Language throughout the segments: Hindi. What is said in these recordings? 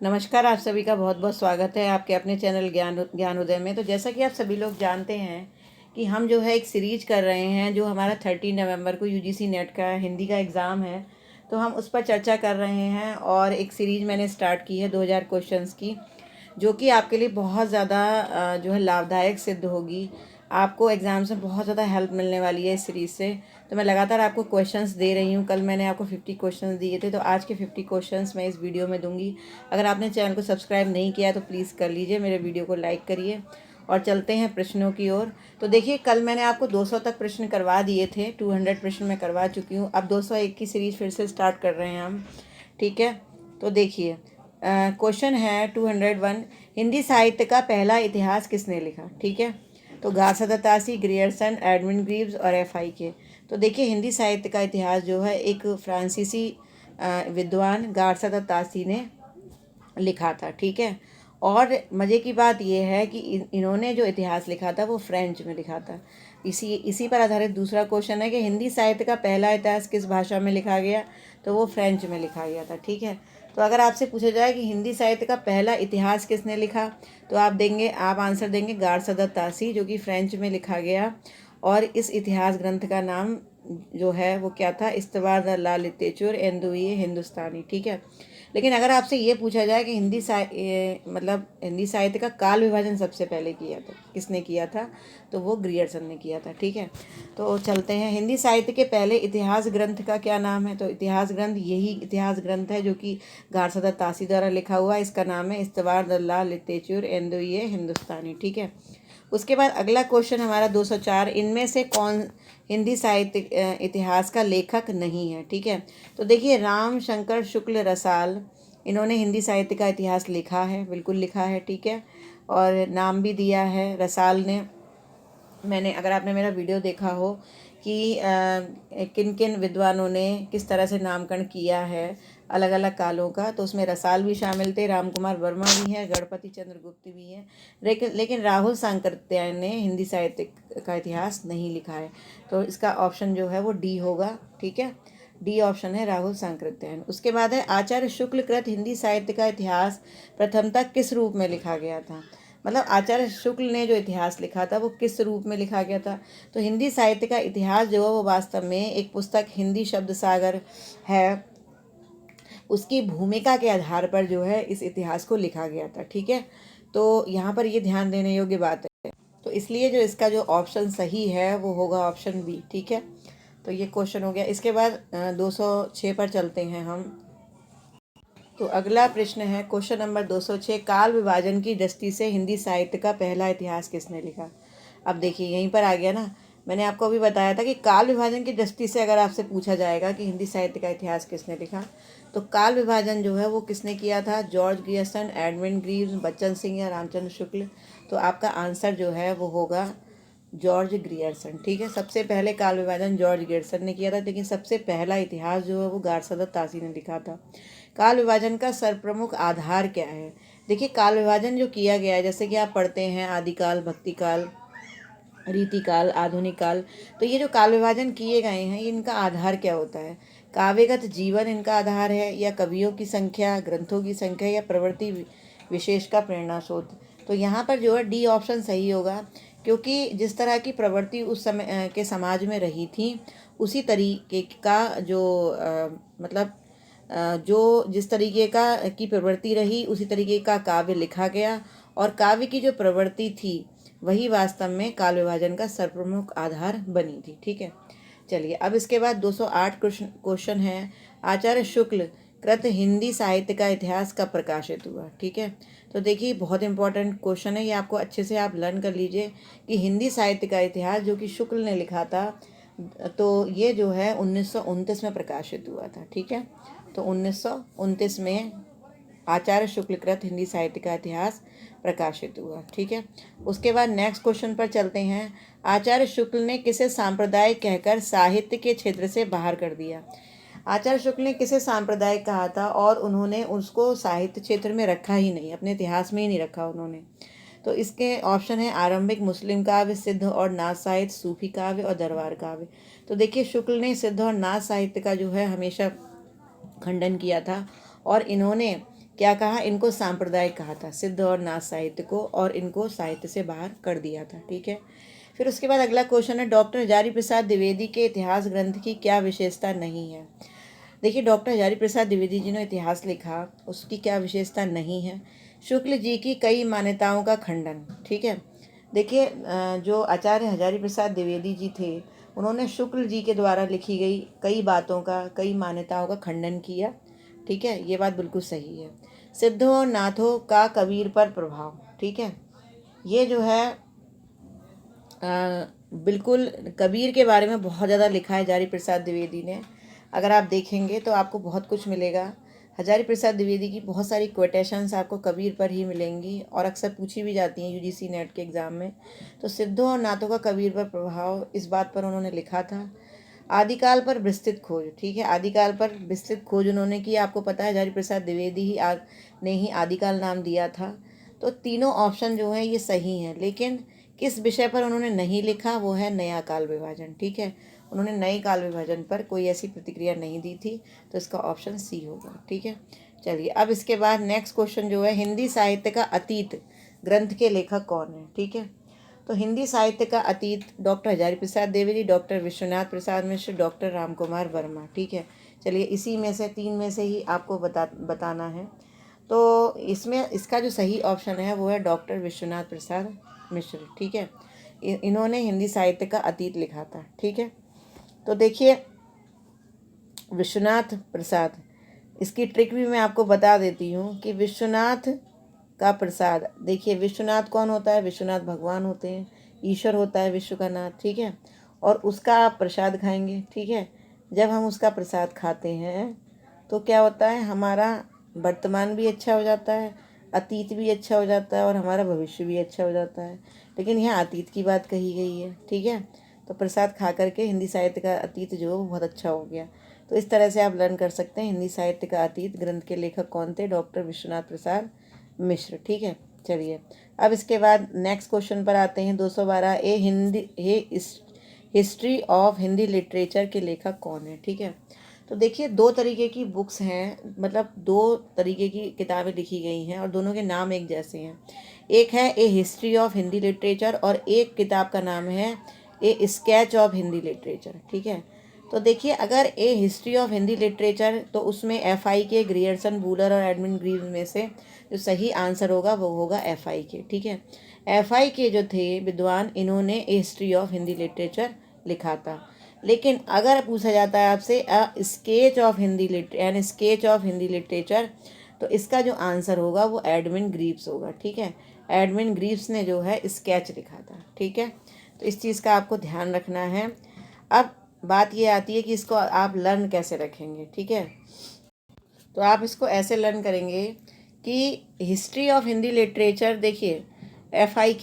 नमस्कार, आप सभी का बहुत बहुत स्वागत है आपके अपने चैनल ज्ञान उदय में। तो जैसा कि आप सभी लोग जानते हैं कि हम जो है एक सीरीज कर रहे हैं, जो हमारा 30 नवंबर को यूजीसी नेट का हिंदी का एग्ज़ाम है। तो हम उस पर चर्चा कर रहे हैं और एक सीरीज मैंने स्टार्ट की है 2000 क्वेश्चंस की, जो कि आपके लिए बहुत ज़्यादा जो है लाभदायक सिद्ध होगी। आपको एग्ज़ाम्स में बहुत ज़्यादा हेल्प मिलने वाली है इस सीरीज़ से। तो मैं लगातार आपको क्वेश्चंस दे रही हूँ। कल मैंने आपको 50 क्वेश्चंस दिए थे, तो आज के 50 क्वेश्चंस मैं इस वीडियो में दूंगी। अगर आपने चैनल को सब्सक्राइब नहीं किया तो प्लीज़ कर लीजिए, मेरे वीडियो को लाइक करिए और चलते हैं प्रश्नों की ओर। तो देखिए, कल मैंने आपको 200 तक प्रश्न करवा दिए थे, 200 प्रश्न मैं करवा चुकी हूँ। अब 201 की सीरीज फिर से स्टार्ट कर रहे हैं हम, ठीक है। तो देखिए, क्वेश्चन है 201, हिंदी साहित्य का पहला इतिहास किसने लिखा, ठीक है। तो घासदातासी, ग्रियर्सन, एडविन ग्रीव्स और एफ.आई. के। तो देखिए, हिंदी साहित्य का इतिहास जो है एक फ्रांसीसी विद्वान घासदातासी ने लिखा था, ठीक है। और मज़े की बात यह है कि इन्होंने जो इतिहास लिखा था वो फ्रेंच में लिखा था। इसी पर आधारित दूसरा क्वेश्चन है कि हिंदी साहित्य का पहला इतिहास किस भाषा में लिखा गया, तो वो फ्रेंच में लिखा गया था, ठीक है। तो अगर आपसे पूछा जाए कि हिंदी साहित्य का पहला इतिहास किसने लिखा, तो आप आंसर देंगे घासदातासी, जो कि फ्रेंच में लिखा गया। और इस इतिहास ग्रंथ का नाम जो है वो क्या था, इस्तवाद ला लितेचुर एंदुए हिंदुस्तानी, ठीक है। लेकिन अगर आपसे ये पूछा जाए कि हिंदी साहित्य का काल विभाजन सबसे पहले किसने किया था, तो वो ग्रियर्सन ने किया था, ठीक है। तो चलते हैं, हिंदी साहित्य के पहले इतिहास ग्रंथ का क्या नाम है, तो इतिहास ग्रंथ यही इतिहास ग्रंथ है जो कि घासदातासी द्वारा लिखा हुआ है। इसका नाम है इस्तवाद ला लितेचुर एंदुए हिंदुस्तानी, ठीक है। उसके बाद अगला क्वेश्चन हमारा 204, इनमें से कौन हिंदी साहित्य इतिहास का लेखक नहीं है, ठीक है। तो देखिए, राम शंकर शुक्ल रसाल, इन्होंने हिंदी साहित्य का इतिहास लिखा है, बिल्कुल लिखा है, ठीक है। और नाम भी दिया है रसाल ने। अगर आपने मेरा वीडियो देखा हो कि किन किन विद्वानों ने किस तरह से नामकरण किया है अलग अलग कालों का, तो उसमें रसाल भी शामिल थे, राम कुमार वर्मा भी हैं, गणपति चंद्र गुप्त भी हैं। लेकिन राहुल सांकृत्यायन ने हिंदी साहित्य का इतिहास नहीं लिखा है। तो इसका ऑप्शन जो है वो डी होगा, ठीक है। डी ऑप्शन है राहुल सांकृत्यायन। उसके बाद है आचार्य शुक्ल कृत हिंदी साहित्य का इतिहास प्रथमतः किस रूप में लिखा गया था। मतलब आचार्य शुक्ल ने जो इतिहास लिखा था वो किस रूप में लिखा गया था। तो हिंदी साहित्य का इतिहास जो है वो वास्तव में एक पुस्तक हिंदी शब्द सागर है, उसकी भूमिका के आधार पर जो है इस इतिहास को लिखा गया था, ठीक है। तो यहाँ पर ये ध्यान देने योग्य बात है। तो इसलिए जो इसका जो ऑप्शन सही है वो होगा ऑप्शन बी, ठीक है। तो ये क्वेश्चन हो गया। इसके बाद 206 पर चलते हैं हम। तो अगला प्रश्न है क्वेश्चन नंबर 206, काल विभाजन की दृष्टि से हिंदी साहित्य का पहला इतिहास किसने लिखा। अब देखिए, यहीं पर आ गया ना, मैंने आपको अभी बताया था कि काल विभाजन की दृष्टि से अगर आपसे पूछा जाएगा कि हिंदी साहित्य का इतिहास किसने लिखा, तो काल विभाजन जो है वो किसने किया था, George Grierson, Edwin Greaves, Bachchan Singh या रामचंद्र शुक्ल। तो आपका आंसर जो है वो होगा जॉर्ज ग्रियर्सन, ठीक है। सबसे पहले काल विभाजन जॉर्ज ग्रियर्सन ने किया था, लेकिन सबसे पहला इतिहास जो है वो घासदातासी ने लिखा था। काल विभाजन का सर्वप्रमुख आधार क्या है। देखिए, काल विभाजन जो किया गया है, जैसे कि आप पढ़ते हैं आदिकाल, भक्तिकाल, रीतिकाल, आधुनिक काल। तो ये जो काल विभाजन किए गए हैं, इनका आधार क्या होता है। काव्यगत जीवन इनका आधार है, या कवियों की संख्या, ग्रंथों की संख्या, या प्रवृत्ति विशेष का प्रेरणा स्रोत। तो यहाँ पर जो है डी ऑप्शन सही होगा, क्योंकि जिस तरह की प्रवृत्ति उस समय के समाज में रही थी, उसी तरीके का जो मतलब जो जिस तरीके की प्रवृत्ति रही, उसी तरीके का काव्य लिखा गया। और काव्य की जो प्रवृत्ति थी वही वास्तव में काल विभाजन का सर्वप्रमुख आधार बनी थी, ठीक है। चलिए, अब इसके बाद 208 क्वेश्चन है, आचार्य शुक्ल कृत हिंदी साहित्य का इतिहास कब प्रकाशित हुआ, ठीक है। तो देखिए, बहुत इंपॉर्टेंट क्वेश्चन है ये, आपको अच्छे से आप लर्न कर लीजिए कि हिंदी साहित्य का इतिहास जो कि शुक्ल ने लिखा था, तो ये जो है 1929 में प्रकाशित हुआ था, ठीक है। तो 1929 में आचार्य शुक्लकृत हिंदी साहित्य का इतिहास प्रकाशित हुआ, ठीक है। उसके बाद नेक्स्ट क्वेश्चन पर चलते हैं, आचार्य शुक्ल ने किसे सांप्रदायिक कहकर साहित्य के क्षेत्र से बाहर कर दिया। आचार्य शुक्ल ने किसे सांप्रदायिक कहा था और उन्होंने उसको साहित्य क्षेत्र में रखा ही नहीं, अपने इतिहास में ही नहीं रखा उन्होंने। तो इसके ऑप्शन है आरंभिक मुस्लिम काव्य, सिद्ध और नाथ साहित्य, सूफी काव्य और दरबार काव्य। तो देखिए, शुक्ल ने सिद्ध और नाथ साहित्य का जो है हमेशा खंडन किया था, और इन्होंने क्या कहा, इनको सांप्रदायिक कहा था, सिद्ध और नाथ साहित्य को, और इनको साहित्य से बाहर कर दिया था। ठीक है। फिर उसके बाद अगला क्वेश्चन है, डॉक्टर हजारी प्रसाद द्विवेदी के इतिहास ग्रंथ की क्या विशेषता नहीं है। देखिए, डॉक्टर हजारी प्रसाद द्विवेदी जी ने इतिहास लिखा, उसकी क्या विशेषता नहीं है। शुक्ल जी की कई मान्यताओं का खंडन। ठीक है। देखिए, जो आचार्य हजारी प्रसाद द्विवेदी जी थे, उन्होंने शुक्ल जी के द्वारा लिखी गई कई बातों का, कई मान्यताओं का खंडन किया। ठीक है, ये बात बिल्कुल सही है। सिद्धों और नाथों का कबीर पर प्रभाव। ठीक है, ये जो है बिल्कुल कबीर के बारे में बहुत ज़्यादा लिखा है हजारी प्रसाद द्विवेदी ने। अगर आप देखेंगे तो आपको बहुत कुछ मिलेगा। हजारी प्रसाद द्विवेदी की बहुत सारी कोटेशंस आपको कबीर पर ही मिलेंगी और अक्सर पूछी भी जाती हैं यूजीसी नेट के एग्ज़ाम में। तो सिद्धों और नाथों का कबीर पर प्रभाव, इस बात पर उन्होंने लिखा था। आदिकाल पर विस्तृत खोज। ठीक है, आदिकाल पर विस्तृत खोज उन्होंने की। आपको पता है हजारी प्रसाद द्विवेदी ने ही आदिकाल नाम दिया था। तो तीनों ऑप्शन जो हैं ये सही हैं, लेकिन किस विषय पर उन्होंने नहीं लिखा, वो है नया काल विभाजन। ठीक है, उन्होंने नए काल विभाजन पर कोई ऐसी प्रतिक्रिया नहीं दी थी, तो इसका ऑप्शन सी होगा। ठीक है। चलिए, अब इसके बाद नेक्स्ट क्वेश्चन जो है, हिंदी साहित्य का अतीत ग्रंथ के लेखक कौन है। ठीक है, तो हिंदी साहित्य का अतीत doctor Hazari Prasad Dwivedi, doctor Vishwanath Prasad Mishra, doctor Ramkumar Verma. ठीक है। चलिए, इसी में से तीन में से ही आपको बताना है। तो इसमें इसका जो सही ऑप्शन है वो है डॉक्टर विश्वनाथ प्रसाद मिश्र। ठीक है, इन्होंने हिंदी साहित्य का अतीत लिखा था। ठीक है, तो देखिए विश्वनाथ प्रसाद, इसकी ट्रिक भी मैं आपको बता देती हूँ कि विश्वनाथ का प्रसाद, देखिए विश्वनाथ कौन होता है, विश्वनाथ भगवान होते हैं, ईश्वर होता है विश्व का नाथ। ठीक है, और उसका आप प्रसाद खाएंगे। ठीक है, जब हम उसका प्रसाद खाते हैं तो क्या होता है, हमारा वर्तमान भी अच्छा हो जाता है, अतीत भी अच्छा हो जाता है, और हमारा भविष्य भी अच्छा हो जाता है। लेकिन यहाँ अतीत की बात कही गई है। ठीक है, तो प्रसाद खा करके हिंदी साहित्य का अतीत जो है वो बहुत अच्छा हो गया। तो इस तरह से आप लर्न कर सकते हैं हिंदी साहित्य का अतीत ग्रंथ के लेखक कौन थे, डॉक्टर विश्वनाथ प्रसाद मिश्र। ठीक है। चलिए, अब इसके बाद नेक्स्ट क्वेश्चन पर आते हैं। 212, हिस्ट्री ऑफ हिंदी लिटरेचर के लेखक कौन है। ठीक है, तो देखिए दो तरीके की बुक्स हैं, मतलब दो तरीके की किताबें लिखी गई हैं और दोनों के नाम एक जैसे हैं। एक है ए हिस्ट्री ऑफ हिंदी लिटरेचर और एक किताब का नाम है ए स्केच ऑफ हिंदी लिटरेचर। ठीक है, तो देखिए अगर ए हिस्ट्री ऑफ हिंदी लिटरेचर, तो उसमें एफआई के, ग्रियर्सन, बूलर और एडमंड ग्रीव में से जो सही आंसर होगा वो होगा एफआई के। ठीक है, एफआई के जो थे विद्वान, इन्होंने ए हिस्ट्री ऑफ हिंदी लिटरेचर लिखा था। लेकिन अगर पूछा जाता है आपसे स्केच ऑफ हिंदी यानी स्केच ऑफ हिंदी लिटरेचर, तो इसका जो आंसर होगा वो एडमंड ग्रीव्स होगा। ठीक है, एडमंड ग्रीव्स ने जो है स्केच लिखा था। ठीक है, तो इस चीज़ का आपको ध्यान रखना है। अब बात ये आती है कि इसको आप लर्न कैसे रखेंगे। ठीक है, तो आप इसको ऐसे लर्न करेंगे कि हिस्ट्री ऑफ हिंदी लिटरेचर, देखिए एफ आई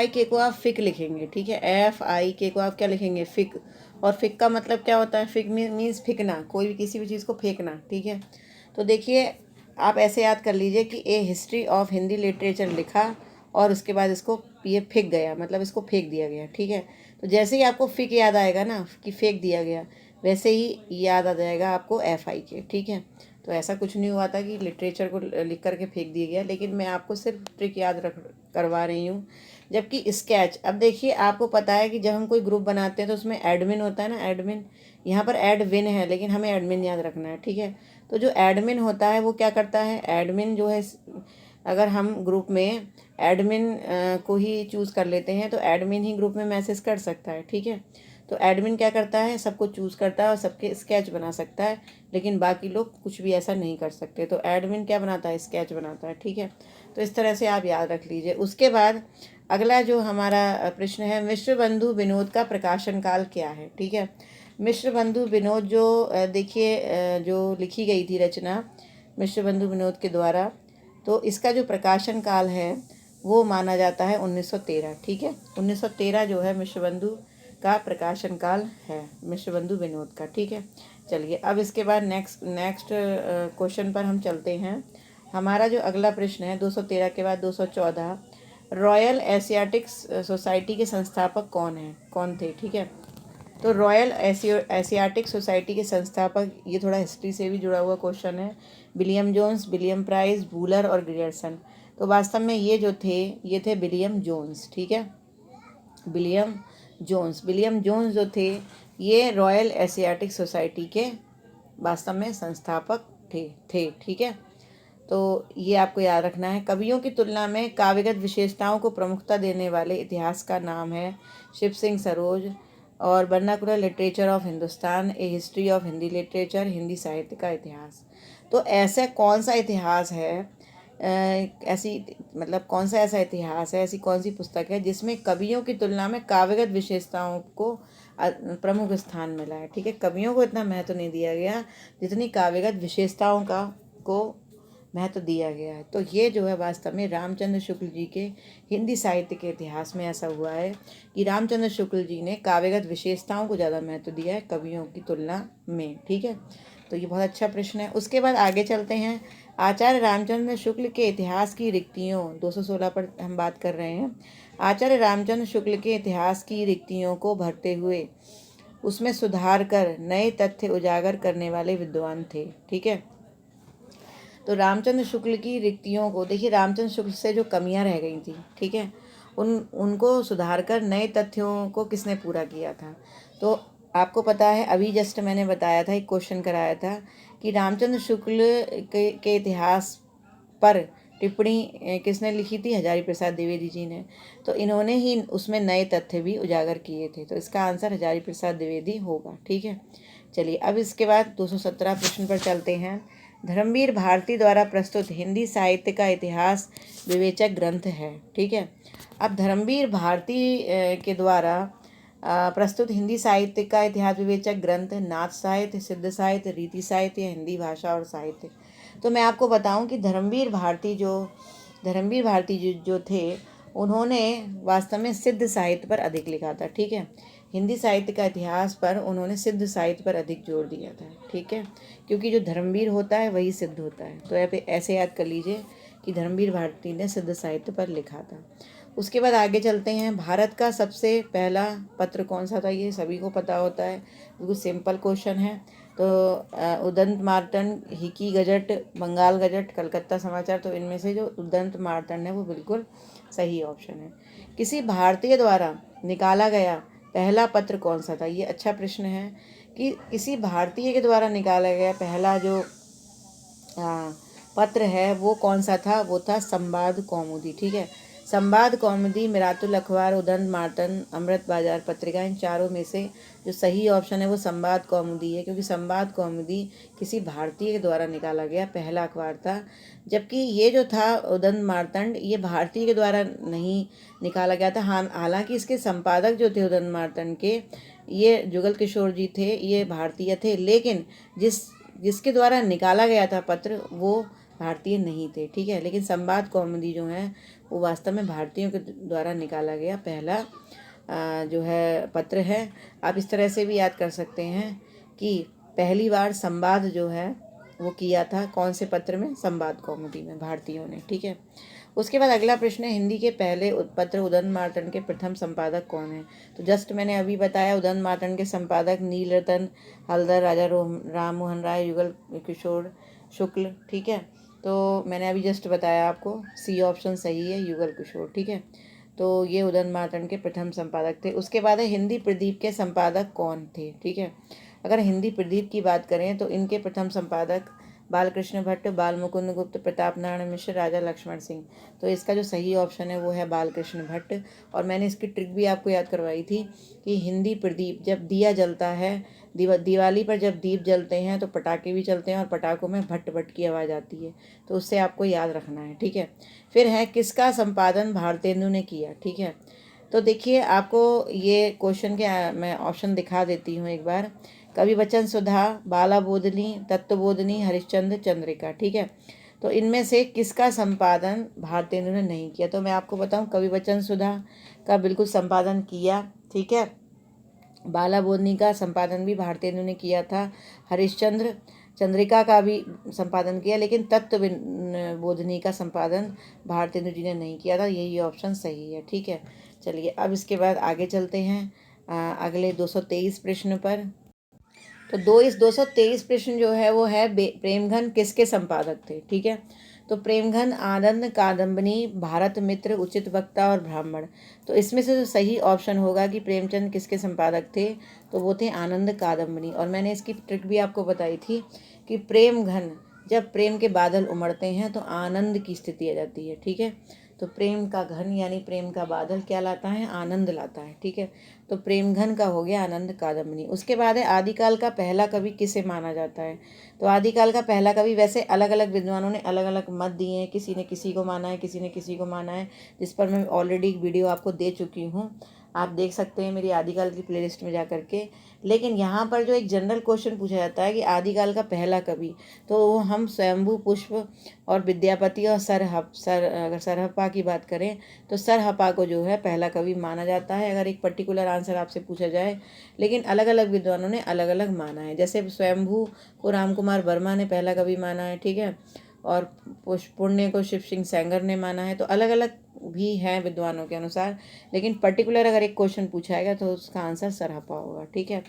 के को आप फिक लिखेंगे। ठीक है, एफ आई के को आप क्या लिखेंगे, फिक। और फिक का मतलब क्या होता है, फिक मीन्स फेंकना, कोई भी किसी भी चीज़ को फेंकना। ठीक है, तो देखिए आप ऐसे याद कर लीजिए कि ए हिस्ट्री ऑफ हिंदी लिटरेचर लिखा और उसके बाद इसको ये फेंक गया, मतलब इसको फेंक दिया गया। ठीक है, तो जैसे ही आपको फिक याद आएगा ना कि फेंक दिया गया, वैसे ही याद आ जाएगा आपको एफ आई के। ठीक है, तो ऐसा कुछ नहीं हुआ था कि लिटरेचर को लिख करके फेंक दिया गया, लेकिन मैं आपको सिर्फ ट्रिक याद रख करवा रही हूँ। जबकि स्केच, अब देखिए आपको पता है कि जब हम कोई ग्रुप बनाते हैं तो उसमें एडमिन होता है ना, एडमिन, यहाँ पर एडविन है लेकिन हमें एडमिन याद रखना है। ठीक है, तो जो एडमिन होता है वो क्या करता है, एडमिन जो है, अगर हम ग्रुप में एडमिन को ही चूज़ कर लेते हैं तो एडमिन ही ग्रुप में मैसेज कर सकता है। ठीक है, तो एडमिन क्या करता है, सबको चूज़ करता है और सबके स्केच बना सकता है, लेकिन बाकी लोग कुछ भी ऐसा नहीं कर सकते। तो एडमिन क्या बनाता है, स्केच बनाता है। ठीक है, तो इस तरह से आप याद रख लीजिए। उसके बाद अगला जो हमारा प्रश्न है, मिश्र बंधु विनोद का प्रकाशन काल क्या है। ठीक है, मिश्र बंधु विनोद जो देखिए जो लिखी गई थी रचना मिश्र बंधु विनोद के द्वारा, तो इसका जो प्रकाशन काल है वो माना जाता है 1913। ठीक है, 1913 जो है मिश्र बंधु का प्रकाशन काल है, मिश्र बंधु विनोद का। ठीक है, चलिए अब इसके बाद नेक्स्ट क्वेश्चन पर हम चलते हैं। हमारा जो अगला प्रश्न है 213 के बाद 214, रॉयल एशियाटिक सोसाइटी के संस्थापक कौन थे। ठीक है, तो रॉयल एशियाटिक सोसाइटी के संस्थापक, ये थोड़ा हिस्ट्री से भी जुड़ा हुआ क्वेश्चन है, William Jones, William Price, Wooler और ग्रियर्सन। तो वास्तव में ये जो थे, ये थे विलियम जोन्स। ठीक है, विलियम जोन्स जो थे, ये रॉयल एशियाटिक सोसाइटी के वास्तव में संस्थापक थे। ठीक है, तो ये आपको याद रखना है। कवियों की तुलना में काव्यगत विशेषताओं को प्रमुखता देने वाले इतिहास का नाम है शिव सिंह सरोज। और vernacular literature of Hindustan, A history of Hindi literature, Hindi साहित्य का इतिहास। तो ऐसा कौन सा इतिहास है, ऐसी मतलब कौन सा ऐसा इतिहास है, ऐसी कौन सी पुस्तक है जिसमें कवियों की तुलना में काव्यगत विशेषताओं को प्रमुख स्थान मिला है। ठीक है, कवियों को इतना महत्व नहीं दिया गया जितनी काव्यगत विशेषताओं को महत्व दिया गया है। तो ये जो है वास्तव में रामचंद्र शुक्ल जी के हिंदी साहित्य के इतिहास में ऐसा हुआ है कि रामचंद्र शुक्ल जी ने काव्यगत विशेषताओं को ज़्यादा महत्व दिया है कवियों की तुलना में। ठीक है, तो ये बहुत अच्छा प्रश्न है। उसके बाद आगे चलते हैं। आचार्य रामचंद्र शुक्ल के इतिहास की रिक्तियों, 216 पर हम बात कर रहे हैं। आचार्य रामचंद्र शुक्ल के इतिहास की रिक्तियों को भरते हुए उसमें सुधार कर नए तथ्य उजागर करने वाले विद्वान थे। ठीक है, तो रामचंद्र शुक्ल की रिक्तियों को देखिए, रामचंद्र शुक्ल से जो कमियां रह गई थी, ठीक है, उनको सुधार कर नए तथ्यों को किसने पूरा किया था। तो आपको पता है, अभी जस्ट मैंने बताया था, एक क्वेश्चन कराया था कि रामचंद्र शुक्ल के इतिहास पर टिप्पणी किसने लिखी थी, हजारी प्रसाद द्विवेदी जी ने। तो इन्होंने ही उसमें नए तथ्य भी उजागर किए थे, तो इसका आंसर हजारी प्रसाद द्विवेदी होगा। ठीक है, चलिए अब इसके बाद 217 प्रश्न पर चलते हैं। धर्मवीर भारती द्वारा प्रस्तुत हिंदी साहित्य का इतिहास विवेचक ग्रंथ है। ठीक है, अब धर्मवीर भारती के द्वारा प्रस्तुत हिंदी साहित्य का इतिहास विवेचक ग्रंथ नाथ साहित्य, सिद्ध साहित्य, रीति साहित्य, हिंदी भाषा और साहित्य। तो मैं आपको बताऊं कि धर्मवीर भारती जो थे, उन्होंने वास्तव में सिद्ध साहित्य पर अधिक लिखा था। ठीक है, हिंदी साहित्य का इतिहास पर उन्होंने सिद्ध साहित्य पर अधिक जोर दिया था। ठीक है, क्योंकि जो धर्मवीर होता है वही सिद्ध होता है। तो ऐसे याद कर लीजिए कि धर्मवीर भारती ने सिद्ध साहित्य पर लिखा था। उसके बाद आगे चलते हैं। भारत का सबसे पहला पत्र कौन सा था, ये सभी को पता होता है, बिल्कुल सिंपल क्वेश्चन है। तो Udant Martand, Hicky Gazette, Bengal Gazette, Calcutta Samachar. तो इनमें से जो उदंत मार्तंड है वो बिल्कुल सही ऑप्शन है। किसी भारतीय द्वारा निकाला गया पहला पत्र कौन सा था, ये अच्छा प्रश्न है कि किसी भारतीय के द्वारा निकाला गया पहला जो पत्र है वो कौन सा था, वो था संवाद कौमुदी। ठीक है, संवाद कौमुदी, मिरातुल अखबार, उदंत मार्तंड, अमृत बाजार पत्रिका, इन चारों में से जो सही ऑप्शन है वो संवाद कौमुदी है, क्योंकि संवाद कौमुदी किसी भारतीय के द्वारा निकाला गया पहला अखबार था। जबकि ये जो था उदंत मार्तंड, ये भारतीय के द्वारा नहीं निकाला गया था। हालांकि इसके संपादक जो थे उदंत मार्तंड के, ये जुगल किशोर जी थे, ये भारतीय थे, लेकिन जिसके द्वारा निकाला गया था पत्र वो भारतीय नहीं थे। ठीक है, लेकिन संवाद कौमुदी जो है वो वास्तव में भारतीयों के द्वारा निकाला गया पहला जो है पत्र है। आप इस तरह से भी याद कर सकते हैं कि पहली बार संवाद जो है वो किया था कौन से पत्र में, संवाद कौमुदी में, भारतीयों ने। ठीक है, उसके बाद अगला प्रश्न है, हिंदी के पहले पत्र उदंत मार्तंड के प्रथम संपादक कौन है। तो जस्ट मैंने अभी बताया, उदंत मार्तंड के संपादक नीलरतन हलदर, राजा राम मोहन राय, युगल किशोर शुक्ल। ठीक है, तो मैंने अभी जस्ट बताया आपको, सी ऑप्शन सही है, युगल किशोर। ठीक है, तो ये उदंत मार्तंड के प्रथम संपादक थे। उसके बाद है हिंदी प्रदीप के संपादक कौन थे। ठीक है, अगर हिंदी प्रदीप की बात करें तो इनके प्रथम संपादक बालकृष्ण भट्ट, बाल मुकुंद गुप्त, प्रताप नारायण मिश्र, राजा लक्ष्मण सिंह। तो इसका जो सही ऑप्शन है वो है बालकृष्ण भट्ट। और मैंने इसकी ट्रिक भी आपको याद करवाई थी कि हिंदी प्रदीप, जब दिया जलता है, दिवाली पर जब दीप जलते हैं तो पटाखे भी चलते हैं और पटाखों में भट्ट भट्ट की आवाज़ आती है, तो उससे आपको याद रखना है। ठीक है, फिर है किसका संपादन भारतेंदु ने किया। ठीक है, तो देखिए आपको ये क्वेश्चन के मैं ऑप्शन दिखा देती हूँ एक बार। कवि वचन सुधा, बाला बोधनी, तत्वबोधनी, हरिश्चंद्र, चंद्रिका। ठीक है, तो इनमें से किसका संपादन भारतेंदु ने नहीं किया। तो मैं आपको बताऊं, कवि वचन सुधा का बिल्कुल संपादन किया। ठीक है, बाला बोधनी का संपादन भी भारतेंदु ने किया था, हरिश्चंद्र चंद्रिका का भी संपादन किया, लेकिन तत्व बोधनी का संपादन भारतेंदु जी ने नहीं किया था। यही ऑप्शन सही है। ठीक है, चलिए अब इसके बाद आगे चलते हैं। अगले 223 प्रश्न पर। तो 223 प्रश्न जो है वो है प्रेमघन किसके संपादक थे, ठीक है। तो प्रेमघन आनंद कादम्बनी, भारत मित्र, उचित वक्ता और ब्राह्मण। तो इसमें से जो सही ऑप्शन होगा कि प्रेमचंद किसके संपादक थे, तो वो थे आनंद कादम्बनी। और मैंने इसकी ट्रिक भी आपको बताई थी कि प्रेमघन जब प्रेम के बादल उमड़ते हैं तो आनंद की स्थिति आ जाती है, ठीक है। तो प्रेम का घन यानी प्रेम का बादल क्या लाता है, आनंद लाता है, ठीक है। तो प्रेम घन का हो गया आनंद कादम्बनी। उसके बाद है आदिकाल का पहला कवि किसे माना जाता है। तो आदिकाल का पहला कवि वैसे अलग अलग विद्वानों ने अलग अलग मत दिए हैं, किसी ने किसी को माना है, किसी ने किसी को माना है, जिस पर मैं ऑलरेडी एक वीडियो आपको दे चुकी हूँ, आप देख सकते हैं मेरी आदिकाल की प्लेलिस्ट में जा करके। लेकिन यहाँ पर जो एक जनरल क्वेश्चन पूछा जाता है कि आदिकाल का पहला कवि, तो हम स्वयंभू, पुष्प और विद्यापति और अगर सरहप्पा की बात करें तो सरहप्पा को जो है पहला कवि माना जाता है, अगर एक पर्टिकुलर आंसर आपसे पूछा जाए। लेकिन अलग अलग विद्वानों ने अलग अलग माना है, जैसे स्वयंभू को राम कुमार वर्मा ने पहला कवि माना है, ठीक है, और पुण्य को शिव सिंह सेंगर ने माना है। तो अलग अलग भी हैं विद्वानों के अनुसार, लेकिन पर्टिकुलर अगर एक क्वेश्चन पूछाएगा तो उसका आंसर सरहप्पा होगा, ठीक है।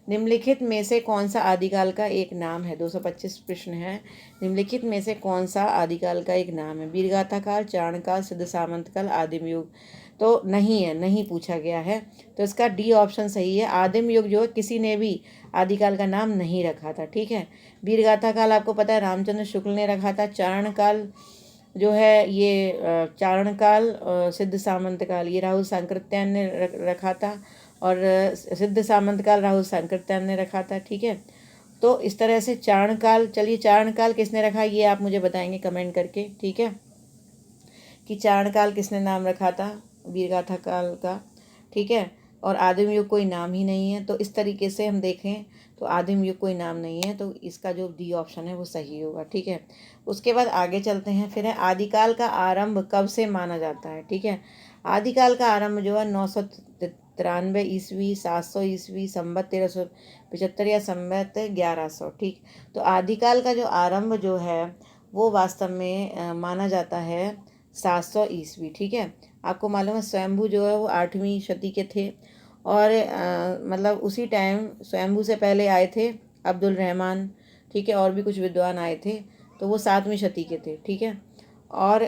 निम्नलिखित में से कौन सा आदिकाल का एक नाम है, 225 प्रश्न है। निम्नलिखित में से कौन सा आदिकाल का एक नाम है, वीरगाथा काल, चारण काल, सिद्ध सामंत काल, आदिम युग। तो नहीं है, नहीं पूछा गया है, तो इसका डी ऑप्शन सही है। आदिम युग जो है किसी ने भी आदिकाल का नाम नहीं रखा था, ठीक है। वीरगाथा काल आपको पता है रामचंद्र शुक्ल ने रखा था। चारण काल जो है ये चारण काल, सिद्ध सामंत काल ये राहुल सांकृत्यायन ने रखा था, और सिद्ध सामंत काल राहुल सांकृत्यायन ने रखा था, ठीक है। तो इस तरह से चारण काल, चलिए चारण काल किसने रखा ये आप मुझे बताएंगे कमेंट करके, ठीक है, कि चारण काल किसने नाम रखा था वीरगाथा काल का, ठीक है। और आदिम युग कोई नाम ही नहीं है, तो इस तरीके से हम देखें तो आदिम युग कोई नाम नहीं है, तो इसका जो डी ऑप्शन है वो सही होगा, ठीक है। उसके बाद आगे चलते हैं, फिर है आदिकाल का आरंभ कब से माना जाता है, ठीक है। आदिकाल का आरंभ जो है 993 ईस्वी, 700 ईस्वी, संवत 1375 या संवत 1100, ठीक। तो आदिकाल का जो आरंभ जो है वो वास्तव में माना जाता है 700 ईस्वी, ठीक है। आपको मालूम है स्वयंभू जो है वो 8वीं शती के थे, और मतलब उसी टाइम स्वयंभू से पहले आए थे अब्दुल रहमान, ठीक है, और भी कुछ विद्वान आए थे, तो वो 7वीं शती के थे, ठीक है। और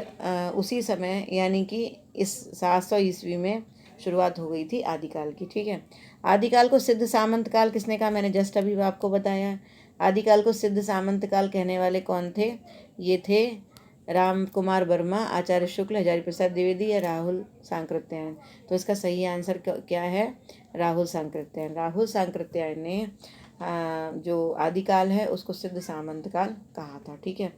उसी समय यानी कि इस 700 ईस्वी में शुरुआत हो गई थी आदिकाल की, ठीक है। आदिकाल को सिद्ध सामंत काल किसने कहा, मैंने जस्ट अभी आपको बताया। आदिकाल को सिद्ध सामंत काल कहने वाले कौन थे, ये थे राम कुमार वर्मा, आचार्य शुक्ल, हजारी प्रसाद द्विवेदी या राहुल सांकृत्यायन। तो इसका सही आंसर क्या है, राहुल सांकृत्यायन। राहुल सांकृत्यायन ने जो आदिकाल है उसको सिद्ध सामंत काल कहा था, ठीक है।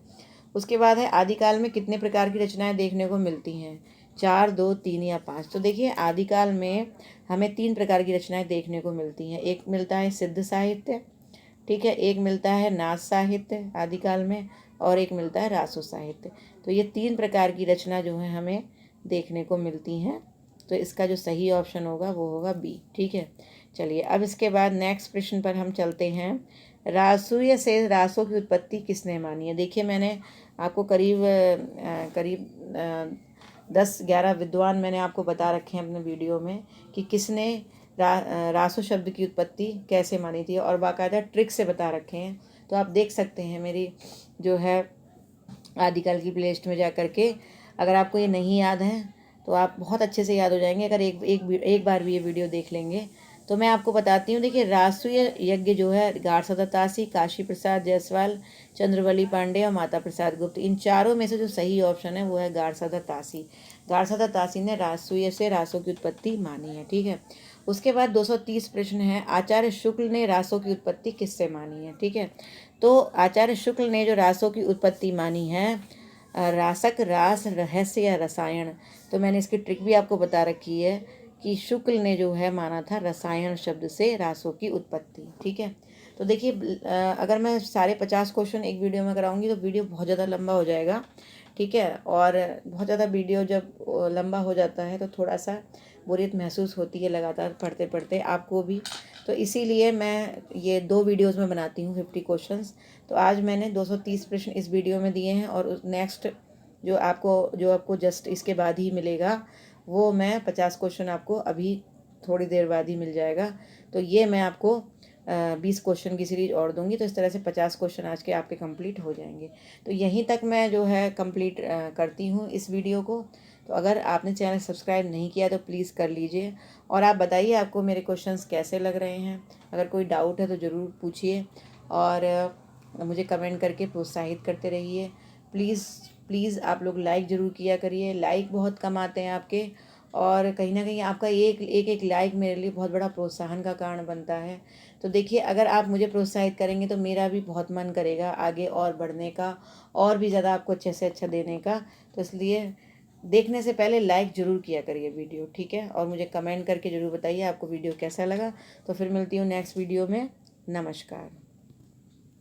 उसके बाद है आदिकाल में कितने प्रकार की रचनाएं देखने को मिलती हैं, 4, 2, 3 या 5। तो देखिए आदिकाल में हमें 3 प्रकार की रचनाएं देखने को मिलती हैं। एक मिलता है सिद्ध साहित्य, ठीक है, एक मिलता है नाथ साहित्य आदिकाल में, और एक मिलता है रासो साहित्य। तो ये 3 प्रकार की रचना जो है हमें देखने को मिलती हैं, तो इसका जो सही ऑप्शन होगा वो होगा बी, ठीक है। चलिए अब इसके बाद नेक्स्ट प्रश्न पर हम चलते हैं। रासूय से रासों की उत्पत्ति किसने मानी है। देखिए मैंने आपको करीब 10-11 विद्वान मैंने आपको बता रखे हैं अपने वीडियो में कि किसने रासो शब्द की उत्पत्ति कैसे मानी थी, और बाकायदा ट्रिक से बता रखे हैं। तो आप देख सकते हैं मेरी जो है आदिकाल की प्लेलिस्ट में जा कर के। अगर आपको ये नहीं याद है तो आप बहुत अच्छे से याद हो जाएंगे अगर एक बार भी ये वीडियो देख लेंगे। तो मैं आपको बताती हूँ, देखिए राष्ट्रीय यज्ञ जो है गारसदा तासी, काशी प्रसाद जायसवाल, चंद्रवली पांडे और माता प्रसाद गुप्त, इन चारों में से जो सही ऑप्शन है वो है गारसदा तासी। गारसदा तासी ने रासूय से रासों की उत्पत्ति मानी है, ठीक है। उसके बाद 230 प्रश्न है, आचार्य शुक्ल ने रासों की उत्पत्ति किससे मानी है, ठीक है। तो आचार्य शुक्ल ने जो रासों की उत्पत्ति मानी है, रासक, रास, रहस्य या रसायन। तो मैंने इसकी ट्रिक भी आपको बता रखी है कि शुक्ल ने जो है माना था रसायन शब्द से रासों की उत्पत्ति, ठीक है। तो देखिए अगर मैं सारे 50 क्वेश्चन एक वीडियो में कराऊंगी तो वीडियो बहुत ज़्यादा लंबा हो जाएगा, ठीक है। और बहुत ज़्यादा वीडियो जब लंबा हो जाता है तो थोड़ा सा बोरियत महसूस होती है लगातार पढ़ते पढ़ते आपको भी। तो इसीलिए मैं ये 2 वीडियोज़ में बनाती हूँ 50 क्वेश्चंस। तो आज मैंने 230 प्रश्न इस वीडियो में दिए हैं, और नेक्स्ट जो आपको जस्ट इसके बाद ही मिलेगा वो मैं 50 क्वेश्चन आपको अभी थोड़ी देर बाद ही मिल जाएगा। तो ये मैं आपको 20 क्वेश्चन की सीरीज और दूंगी, तो इस तरह से 50 क्वेश्चन आज के आपके कंप्लीट हो जाएंगे। तो यहीं तक मैं जो है कंप्लीट करती हूँ इस वीडियो को। तो अगर आपने चैनल सब्सक्राइब नहीं किया तो प्लीज़ कर लीजिए, और आप बताइए आपको मेरे क्वेश्चंस कैसे लग रहे हैं। अगर कोई डाउट है तो ज़रूर पूछिए, और मुझे कमेंट करके प्रोत्साहित करते रहिए। प्लीज़ प्लीज़ आप लोग लाइक ज़रूर किया करिए, लाइक बहुत कम आते हैं आपके, और कहीं ना कहीं आपका एक लाइक मेरे लिए बहुत बड़ा प्रोत्साहन का कारण बनता है। तो देखिए, अगर आप मुझे प्रोत्साहित करेंगे तो मेरा भी बहुत मन करेगा आगे और बढ़ने का, और भी ज़्यादा आपको अच्छे से अच्छा देने का। तो इसलिए देखने से पहले लाइक ज़रूर किया करिए वीडियो, ठीक है। और मुझे कमेंट करके ज़रूर बताइए आपको वीडियो कैसा लगा। तो फिर मिलती हूँ नेक्स्ट वीडियो में। नमस्कार।